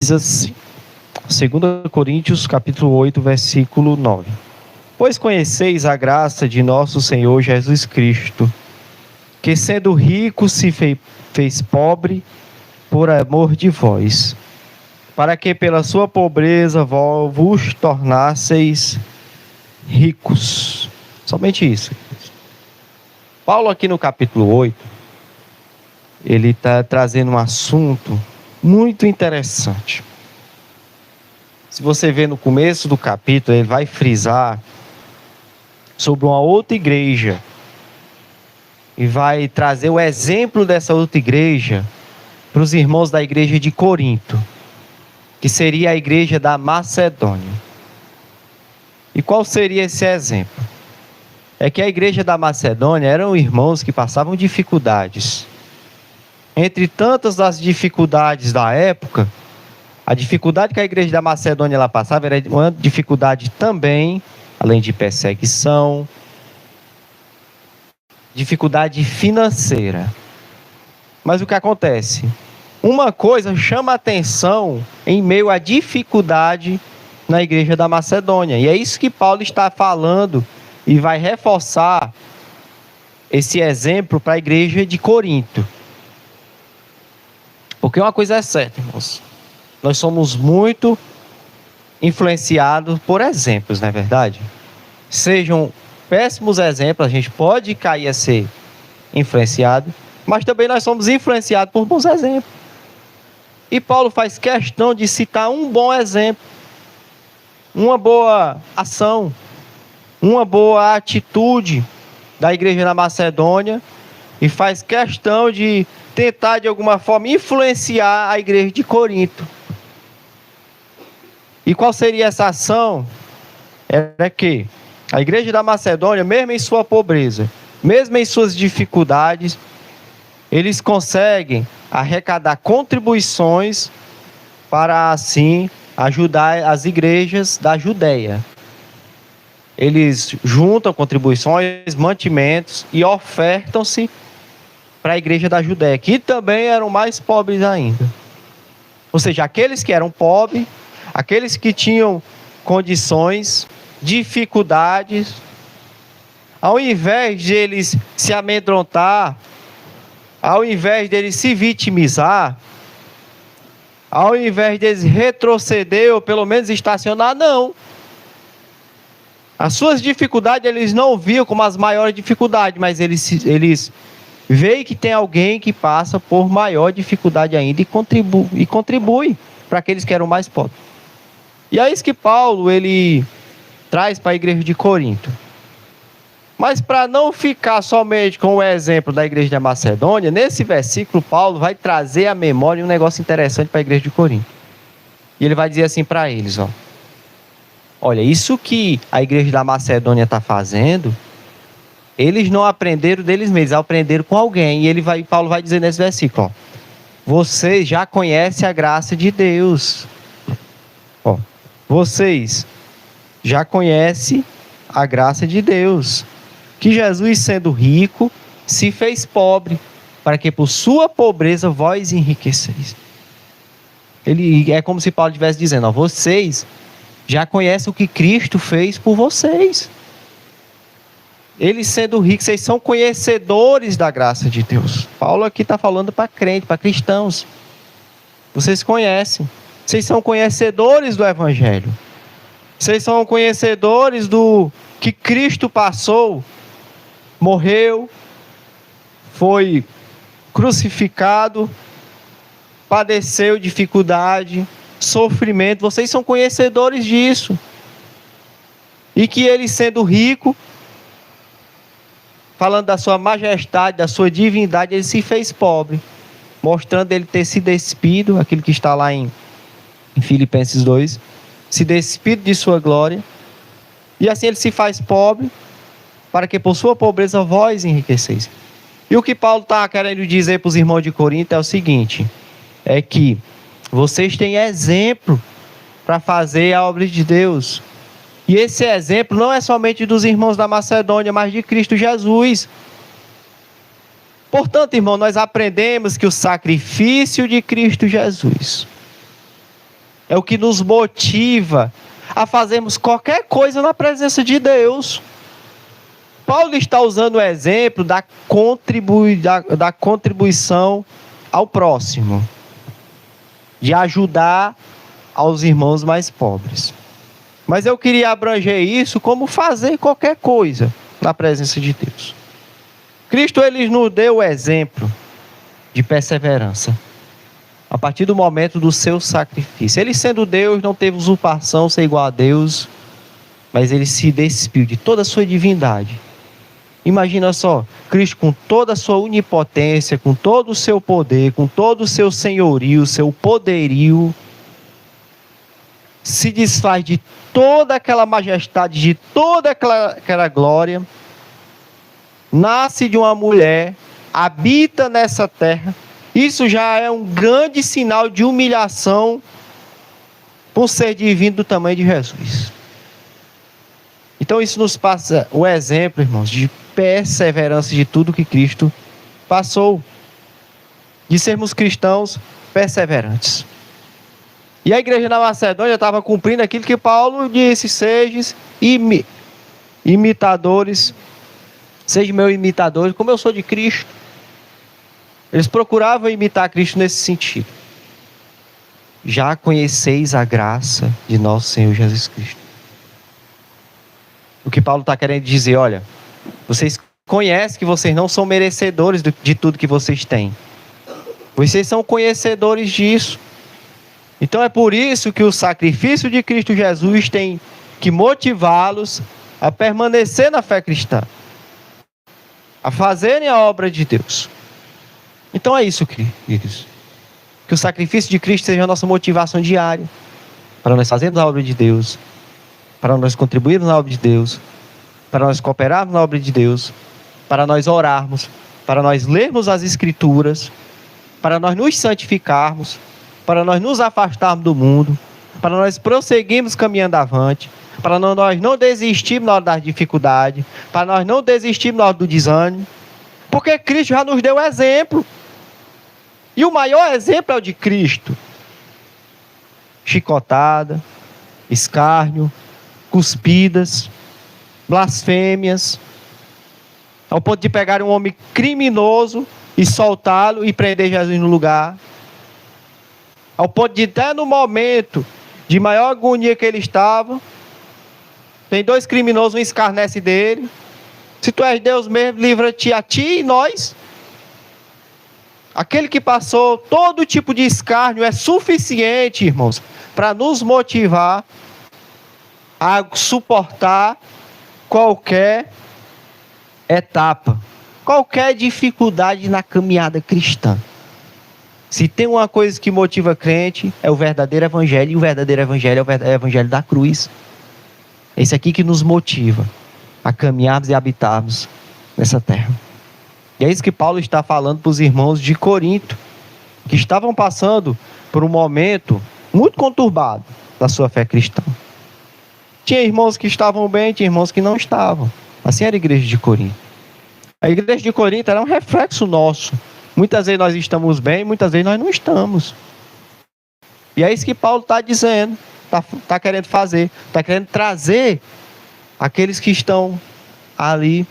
Diz assim, 2 Coríntios capítulo 8, versículo 9. Pois conheceis a graça de nosso Senhor Jesus Cristo, que sendo rico se fez pobre por amor de vós, para que pela sua pobreza vos tornasseis ricos. Somente isso. Paulo aqui no capítulo 8, ele está trazendo um assunto muito interessante. Se você ver no começo do capítulo, ele vai frisar sobre uma outra igreja e vai trazer o exemplo dessa outra igreja para os irmãos da igreja de Corinto, que seria a igreja da Macedônia. E qual seria esse exemplo? É que a igreja da Macedônia eram irmãos que passavam dificuldades. Entre tantas das dificuldades da época, a dificuldade que a igreja da Macedônia ela passava era uma dificuldade também, além de perseguição, dificuldade financeira. Mas o que acontece? Uma coisa chama a atenção em meio à dificuldade na igreja da Macedônia. E é isso que Paulo está falando e vai reforçar esse exemplo para a igreja de Corinto. Porque uma coisa é certa, irmãos. Nós somos muito influenciados por exemplos, não é verdade? Sejam péssimos exemplos, a gente pode cair a ser influenciado, mas também nós somos influenciados por bons exemplos. E Paulo faz questão de citar um bom exemplo, uma boa ação, uma boa atitude da igreja na Macedônia, e faz questão de tentar de alguma forma influenciar a igreja de Corinto. E qual seria essa ação? Era que a igreja da Macedônia, mesmo em sua pobreza, mesmo em suas dificuldades, eles conseguem arrecadar contribuições para assim ajudar as igrejas da Judéia. Eles juntam contribuições, mantimentos e ofertam-se para a igreja da Judéia, que também eram mais pobres ainda. Ou seja, aqueles que eram pobres, aqueles que tinham condições, dificuldades, ao invés de eles se amedrontar, ao invés de eles se vitimizar, ao invés de eles retroceder ou pelo menos estacionar, não. As suas dificuldades eles não viam como as maiores dificuldades, mas eles veem que tem alguém que passa por maior dificuldade ainda e contribui para aqueles que eram mais pobres. E é isso que Paulo ele traz para a igreja de Corinto. Mas para não ficar somente com o exemplo da igreja da Macedônia, nesse versículo Paulo vai trazer à memória um negócio interessante para a igreja de Corinto. E ele vai dizer assim para eles, olha, isso que a igreja da Macedônia está fazendo, eles não aprenderam deles mesmos, aprenderam com alguém. E Paulo vai dizer nesse versículo, vocês já conhecem a graça de Deus. Vocês já conhecem a graça de Deus, que Jesus, sendo rico, se fez pobre, para que por sua pobreza vós enriqueceis. É como se Paulo estivesse dizendo, vocês já conhecem o que Cristo fez por vocês. Ele sendo rico, vocês são conhecedores da graça de Deus. Paulo aqui está falando para crente, para cristãos. Vocês conhecem. Vocês são conhecedores do Evangelho. Vocês são conhecedores do que Cristo passou, morreu, foi crucificado, padeceu dificuldade, sofrimento. Vocês são conhecedores disso. E que ele sendo rico, falando da sua majestade, da sua divindade, ele se fez pobre, mostrando ele ter se despido, aquilo que está lá em Filipenses 2, se despido de sua glória, e assim ele se faz pobre, para que por sua pobreza vós enriqueceis. E o que Paulo está querendo dizer para os irmãos de Corinto é o seguinte, é que vocês têm exemplo para fazer a obra de Deus. E esse exemplo não é somente dos irmãos da Macedônia, mas de Cristo Jesus. Portanto, irmão, nós aprendemos que o sacrifício de Cristo Jesus é o que nos motiva a fazermos qualquer coisa na presença de Deus. Paulo está usando o exemplo da contribuição ao próximo, de ajudar aos irmãos mais pobres. Mas eu queria abranger isso como fazer qualquer coisa na presença de Deus. Cristo, ele nos deu o exemplo de perseverança a partir do momento do seu sacrifício. Ele, sendo Deus, não teve usurpação, ser igual a Deus, mas ele se despiu de toda a sua divindade. Imagina só, Cristo com toda a sua onipotência, com todo o seu poder, com todo o seu senhorio, seu poderio, se desfaz de toda aquela majestade, de toda aquela glória, nasce de uma mulher, habita nessa terra. Isso já é um grande sinal de humilhação por ser divino do tamanho de Jesus. Então isso nos passa o exemplo, irmãos, de perseverança de tudo que Cristo passou, de sermos cristãos perseverantes. E a igreja da Macedônia estava cumprindo aquilo que Paulo disse: sejam imitadores, sejam meus imitadores, como eu sou de Cristo. Eles procuravam imitar Cristo nesse sentido. Já conheceis a graça de nosso Senhor Jesus Cristo. O que Paulo está querendo dizer, olha, vocês conhecem que vocês não são merecedores de tudo que vocês têm. Vocês são conhecedores disso. Então é por isso que o sacrifício de Cristo Jesus tem que motivá-los a permanecer na fé cristã, a fazerem a obra de Deus. Então é isso, queridos. Que o sacrifício de Cristo seja a nossa motivação diária para nós fazermos a obra de Deus, para nós contribuirmos na obra de Deus, para nós cooperarmos na obra de Deus, para nós orarmos, para nós lermos as Escrituras, para nós nos santificarmos, para nós nos afastarmos do mundo, para nós prosseguirmos caminhando avante, para nós não desistirmos na hora das dificuldades, para nós não desistirmos na hora do desânimo, porque Cristo já nos deu exemplo. E o maior exemplo é o de Cristo. Chicotada, escárnio, cuspidas, blasfêmias, ao ponto de pegar um homem criminoso e soltá-lo e prender Jesus no lugar, ao ponto de até no momento de maior agonia que ele estava, tem dois criminosos, um escarnece dele: se tu és Deus mesmo, livra-te a ti e nós. Aquele que passou todo tipo de escárnio é suficiente, irmãos, para nos motivar a suportar qualquer etapa, qualquer dificuldade na caminhada cristã. Se tem uma coisa que motiva crente, é o verdadeiro evangelho, e o verdadeiro evangelho é o evangelho da cruz. Esse aqui que nos motiva a caminharmos e habitarmos nessa terra. E é isso que Paulo está falando para os irmãos de Corinto, que estavam passando por um momento muito conturbado da sua fé cristã. Tinha irmãos que estavam bem, tinha irmãos que não estavam. Assim era a igreja de Corinto. A igreja de Corinto era um reflexo nosso. Muitas vezes nós estamos bem, muitas vezes nós não estamos. E é isso que Paulo está dizendo, está querendo fazer, está querendo trazer aqueles que estão ali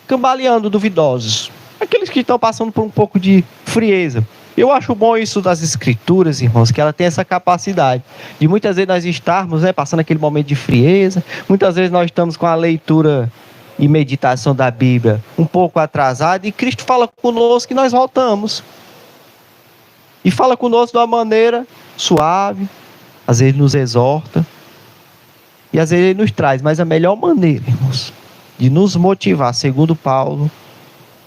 cambaleando, duvidosos, aqueles que estão passando por um pouco de frieza. Eu acho bom isso das Escrituras, irmãos, que ela tem essa capacidade de muitas vezes nós estarmos, passando aquele momento de frieza, muitas vezes nós estamos com a leitura e meditação da Bíblia um pouco atrasada, e Cristo fala conosco que nós voltamos. E fala conosco de uma maneira suave, às vezes nos exorta, e às vezes ele nos traz, mas a melhor maneira, irmãos, de nos motivar, segundo Paulo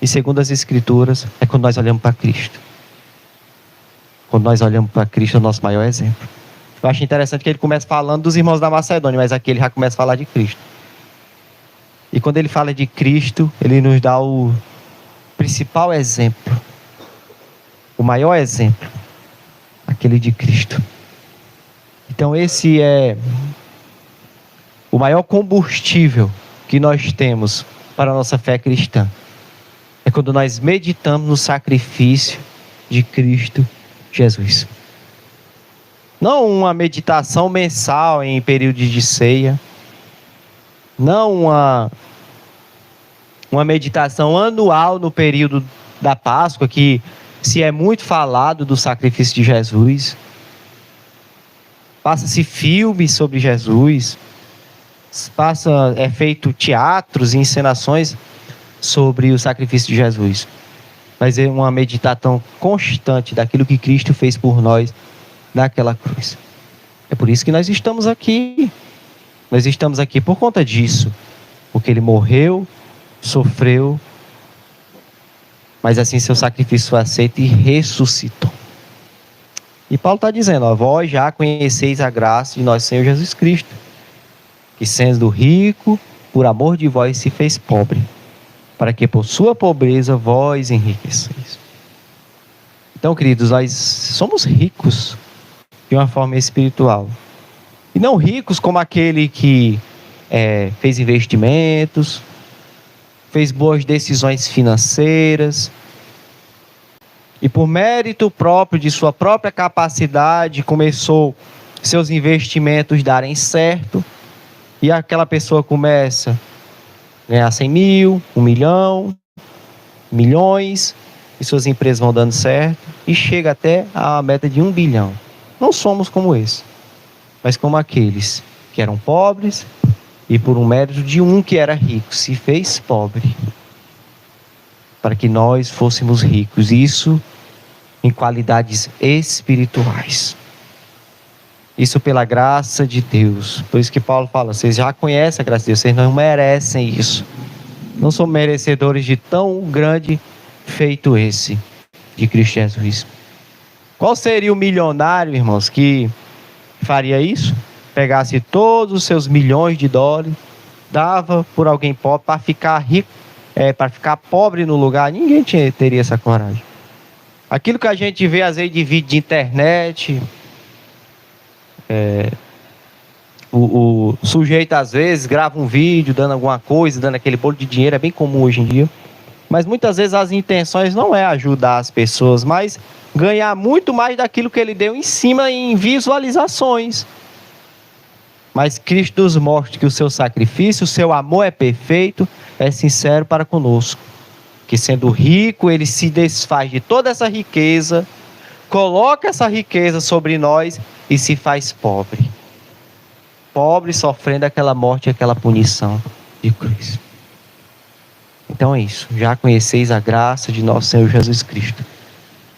e segundo as Escrituras, é quando nós olhamos para Cristo. Quando nós olhamos para Cristo, é o nosso maior exemplo. Eu acho interessante que ele começa falando dos irmãos da Macedônia, mas aqui ele já começa a falar de Cristo. E quando ele fala de Cristo, ele nos dá o principal exemplo, o maior exemplo, aquele de Cristo. Então esse é o maior combustível que nós temos para a nossa fé cristã. É quando nós meditamos no sacrifício de Cristo Jesus. Não uma meditação mensal em período de ceia. Não uma meditação anual no período da Páscoa, que se é muito falado do sacrifício de Jesus. Passa-se filmes sobre Jesus. É feito teatros e encenações sobre o sacrifício de Jesus. Mas é uma meditação constante daquilo que Cristo fez por nós naquela cruz. É por isso que nós estamos aqui. Nós estamos aqui por conta disso. Porque Ele morreu, sofreu, mas assim seu sacrifício foi aceito e ressuscitou. E Paulo está dizendo, ó, vós já conheceis a graça de nosso Senhor Jesus Cristo, que sendo rico, por amor de vós se fez pobre, para que por sua pobreza vós enriqueceis. Então, queridos, nós somos ricos de uma forma espiritual. E não ricos como aquele que fez investimentos, fez boas decisões financeiras, e por mérito próprio de sua própria capacidade, começou seus investimentos darem certo, e aquela pessoa começa a ganhar 100 mil, 1 milhão, milhões, e suas empresas vão dando certo, e chega até a meta de 1 bilhão. Não somos como esse, mas como aqueles que eram pobres, e por um mérito de um que era rico, se fez pobre, para que nós fôssemos ricos. Isso em qualidades espirituais. Isso pela graça de Deus. Por isso que Paulo fala, vocês já conhecem a graça de Deus, vocês não merecem isso. Não são merecedores de tão grande feito esse, de Cristo Jesus. Qual seria o milionário, irmãos, que faria isso? Pegasse todos os seus milhões de dólares, dava por alguém pobre para ficar rico, para ficar pobre no lugar. Ninguém teria essa coragem. Aquilo que a gente vê às vezes de vídeo de internet, o sujeito às vezes grava um vídeo dando alguma coisa, dando aquele bolo de dinheiro, é bem comum hoje em dia. Mas muitas vezes as intenções não é ajudar as pessoas, mas ganhar muito mais daquilo que ele deu em cima em visualizações. Mas Cristo nos mostra que o seu sacrifício, o seu amor é perfeito, é sincero para conosco. Que sendo rico, ele se desfaz de toda essa riqueza, coloca essa riqueza sobre nós e se faz pobre. Pobre, sofrendo aquela morte e aquela punição de cruz. Então é isso. Já conheceis a graça de nosso Senhor Jesus Cristo,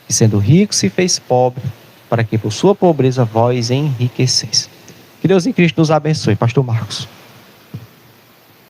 que sendo rico se fez pobre, para que por sua pobreza vós enriqueceis. Que Deus em Cristo nos abençoe. Pastor Marcos.